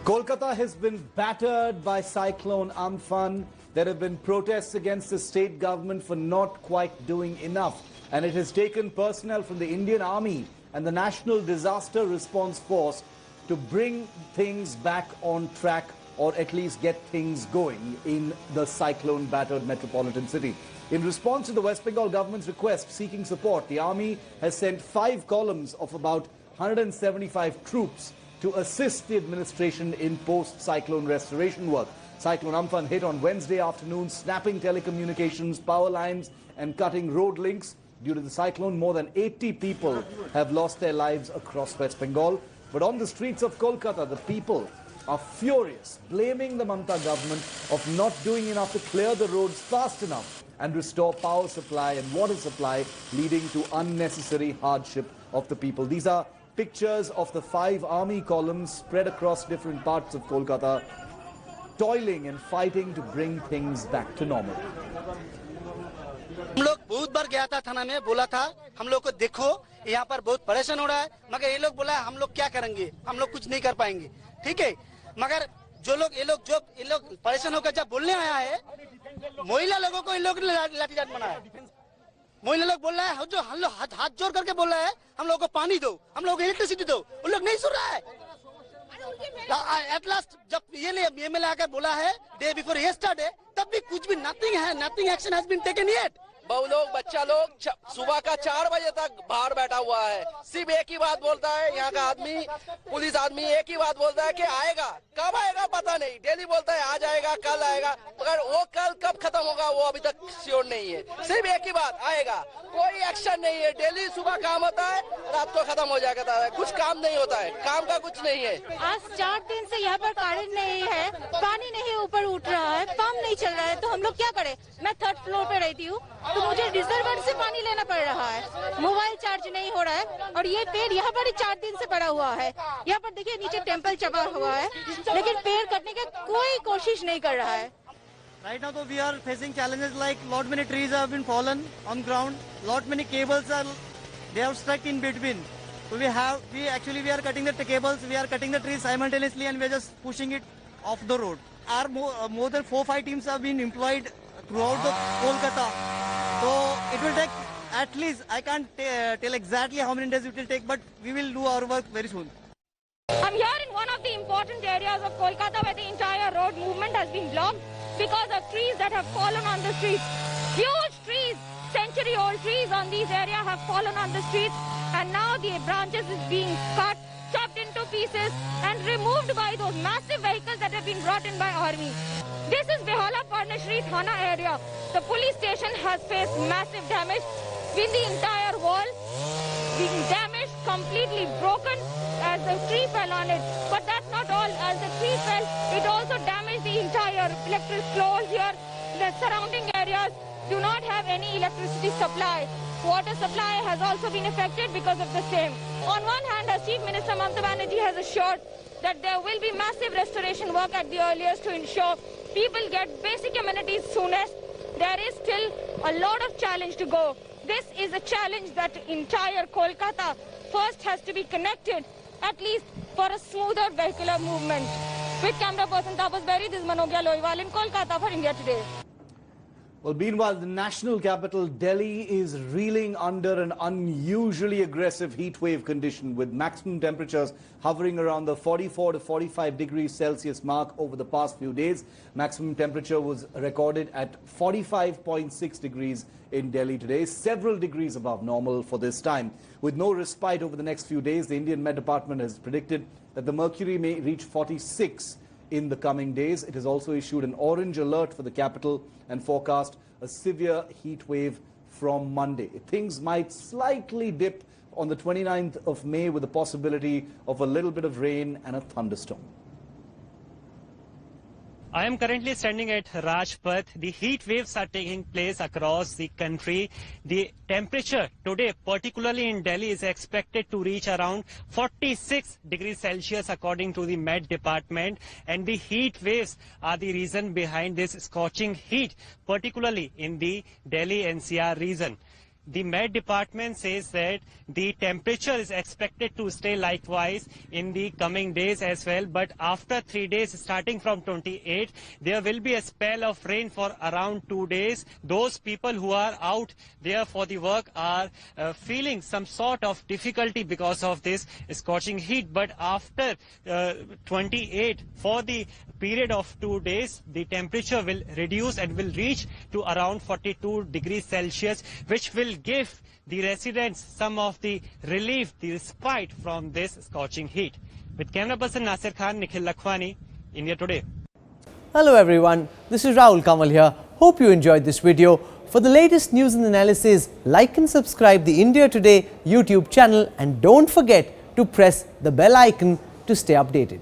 Kolkata has been battered by cyclone Amphan. There have been protests against the state government for not quite doing enough. And it has taken personnel from the Indian Army and the National Disaster Response Force to bring things back on track, or at least get things going in the cyclone-battered metropolitan city. In response to the West Bengal government's request seeking support, the army has sent 5 columns of about 175 troops to assist the administration in post-cyclone restoration work. Cyclone Amphan hit on Wednesday afternoon, snapping telecommunications, power lines and cutting road links. Due to the cyclone, more than 80 people have lost their lives across West Bengal. But on the streets of Kolkata, the people are furious, blaming the Mamata government of not doing enough to clear the roads fast enough and restore power supply and water supply, leading to unnecessary hardship of the people. These are pictures of the 5 army columns spread across different parts of Kolkata, toiling and fighting to bring things back to normal. हम लोग बहुत बार गया था थाना में, बोला था हम लोग को देखो यहाँ पर बहुत परेशान हो रहा है, मगर ये लोग बोला हम लोग क्या करेंगे, हम लोग कुछ नहीं कर पाएंगे, ठीक है। मगर जो लोग ये लोग परेशान होकर जब बोलने आया है, महिला लोगों को इन लोगों ने लाठीचार्ज बनाया। महिला लोग बोल रहा है, जो हम लोग हाथ जोड़ करके बोल रहा है हम लोग को पानी दो, हम लोग को इलेक्ट्रिसिटी दो, उन लोग नहीं सुन रहा है। एट लास्ट जब ये एमएलए आकर बोला है डे बिफोर यस्टरडे, तब भी कुछ भी nothing action has been taken yet. बहु लोग बच्चा लोग सुबह का 4 बजे तक बाहर बैठा हुआ है, सिर्फ एक ही बात बोलता है। यहाँ का आदमी, पुलिस आदमी एक ही बात बोलता है कि आएगा, कब आएगा पता नहीं। डेली बोलता है आज आएगा, कल आएगा, मगर वो कल कब खत्म होगा वो अभी तक श्योर नहीं है। सिर्फ एक ही बात, आएगा, कोई एक्शन नहीं है। डेली सुबह काम होता है, रात को खत्म हो जाता है, कुछ काम नहीं होता है, काम का कुछ नहीं है। आज 4 दिन से यहाँ पर करंट नहीं है, पानी नहीं ऊपर उठ रहा है, पंप नहीं चल रहा है, तो हम लोग क्या करें। मैं 3rd फ्लोर पे रहती हूँ, तो मुझे रिजर्वर से पानी लेना पड़ रहा है, मोबाइल चार्ज नहीं हो रहा है, और ये पेड़ यहाँ पर ही 4 दिन से पड़ा हुआ है। यहाँ पर देखिए नीचे टेम्पल चढ़ा हुआ है, लेकिन पेड़ कटने की कोई कोशिश नहीं कर रहा है। Right now, though, we are facing challenges like lot many trees have been fallen on ground, lot many cables they are stuck in between. So we are cutting the cables, we are cutting the trees simultaneously, and we are just pushing it off the road. Our more than 4-5 teams have been employed throughout the Kolkata. So it will take at least, I can't tell exactly how many days it will take, but we will do our work very soon. I'm here in one of the important areas of Kolkata where the entire road movement has been blocked because of trees that have fallen on the streets. Huge trees, century-old trees on these areas have fallen on the streets, and now the branches is being cut, chopped into pieces and removed by those massive vehicles that have been brought in by army. This is Behala Parnashri Thana area. The police station has faced massive damage, with the entire wall being damaged, completely broken as the tree fell on it. But that's not all. As the tree fell, it also damaged the entire electric floor here. The surrounding areas do not have any electricity supply. Water supply has also been affected because of the same. On one hand, as Chief Minister Mamata Banerjee has assured that there will be massive restoration work at the earliest to ensure people get basic amenities soonest, there is still a lot of challenge to go. This is a challenge that entire Kolkata first has to be connected, at least for a smoother vehicular movement. With camera person Tapas Berry, this is Manogya Loiwal in Kolkata for India Today. Well, meanwhile, the national capital, Delhi, is reeling under an unusually aggressive heat wave condition, with maximum temperatures hovering around the 44 to 45 degrees Celsius mark over the past few days. Maximum temperature was recorded at 45.6 degrees in Delhi today, several degrees above normal for this time. With no respite over the next few days, the Indian Met Department has predicted that the mercury may reach 46 in the coming days. It has also issued an orange alert for the capital and forecast a severe heat wave from Monday. Things might slightly dip on the 29th of May with the possibility of a little bit of rain and a thunderstorm. I am currently standing at Rajpath. The heat waves are taking place across the country. The temperature today, particularly in Delhi, is expected to reach around 46 degrees Celsius according to the Met Department. And the heat waves are the reason behind this scorching heat, particularly in the Delhi NCR region. the Met Department says that the temperature is expected to stay likewise in the coming days as well. But after 3 days, starting from 28, there will be a spell of rain for around 2 days. Those people who are out there for the work are feeling some sort of difficulty because of this scorching heat. But after 28, for the period of 2 days, the temperature will reduce and will reach to around 42 degrees Celsius, which will give the residents some of the relief, the respite from this scorching heat. With camera person Nasir Khan, Nikhil Lakhwani, India Today. Hello everyone, this is Rahul Kamal here. Hope you enjoyed this video. For the latest news and analysis, like and subscribe the India Today YouTube channel and don't forget to press the bell icon to stay updated.